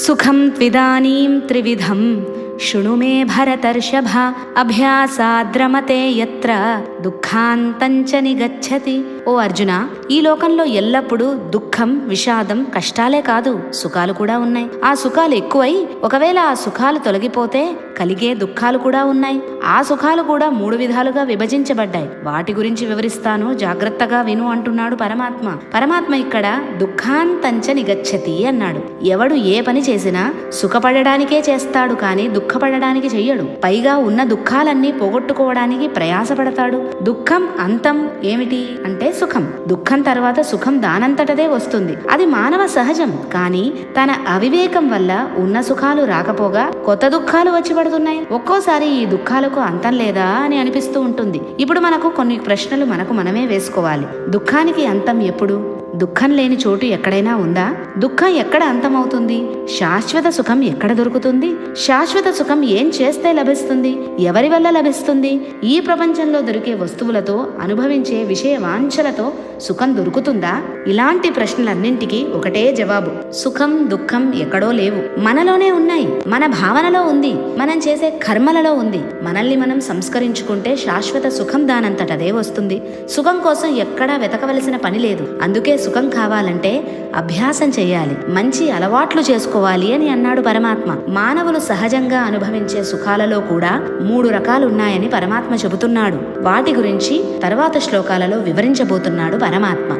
సుఖం త్విదానీం త్రివిధం శృణు మే భరతర్షభ అభ్యాసాద్రమతే యత్ర దుఃఖాంతంచ నిగచ్చతి. ఓ అర్జున, ఈ లోకంలో ఎల్లప్పుడూ దుఃఖం, విషాదం, కష్టాలే కాదు సుఖాలు కూడా ఉన్నాయి. ఆ సుఖాలు ఎక్కువై ఒకవేళ ఆ సుఖాలు తొలగిపోతే కలిగే దుఃఖాలు కూడా ఉన్నాయి. ఆ సుఖాలు కూడా 3 విధాలుగా విభజించబడ్డాయి. వాటి గురించి వివరిస్తాను, జాగ్రత్తగా విను అంటున్నాడు పరమాత్మ. పరమాత్మ ఇక్కడ దుఃఖాంతంచ నిగచ్చతి అన్నాడు. ఎవడు ఏ పని చేసినా సుఖపడడానికే చేస్తాడు కానీ దుఃఖపడడానికి చెయ్యడు. పైగా ఉన్న దుఃఖాలన్నీ పోగొట్టుకోవడానికి ప్రయాసపడతాడు. దుఃఖం అంతం ఏమిటి అంటే సుఖం. దుఃఖం తర్వాత సుఖం దానంతటదే వస్తుంది. అది మానవ సహజం. కానీ తన అవివేకం వల్ల ఉన్న సుఖాలు రాకపోగా కొత్త దుఃఖాలు వచ్చి పడుతున్నాయి. ఒక్కోసారి ఈ దుఃఖాలకు అంతం లేదా అని అనిపిస్తూ ఉంటుంది. ఇప్పుడు మనకు కొన్ని ప్రశ్నలు మనకు మనమే వేసుకోవాలి. దుఃఖానికి అంతం ఎప్పుడు? దుఃఖం లేని చోటు ఎక్కడైనా ఉందా? దుఃఖం ఎక్కడ అంతమవుతుంది? శాశ్వత సుఖం ఎక్కడ దొరుకుతుంది? శాశ్వత సుఖం ఏం చేస్తే లభిస్తుంది? ఎవరి వల్ల లభిస్తుంది? ఈ ప్రపంచంలో దొరికే వస్తువులతో, అనుభవించే విషయ వాంఛలతో సుఖం దొరుకుతుందా? ఇలాంటి ప్రశ్నలన్నింటికీ ఒకటే జవాబు: సుఖం దుఃఖం ఎక్కడో లేవు, మనలోనే ఉన్నాయి. మన భావనలో ఉంది, మనం చేసే కర్మలలో ఉంది. మనల్ని మనం సంస్కరించుకుంటే శాశ్వత సుఖం దానంతటదే వస్తుంది. సుఖం కోసం ఎక్కడా వెతకవలసిన పని లేదు. అందుకే సుఖం కావాలంటే అభ్యాసం చేయాలి, మంచి అలవాట్లు చేసుకోవాలి అని అన్నాడు పరమాత్మ. మానవులు సహజంగా అనుభవించే సుఖాలలో కూడా 3 రకాలున్నాయని పరమాత్మ చెబుతున్నాడు. వాటి గురించి తర్వాత శ్లోకాలలో వివరించబోతున్నాడు పరమాత్మ.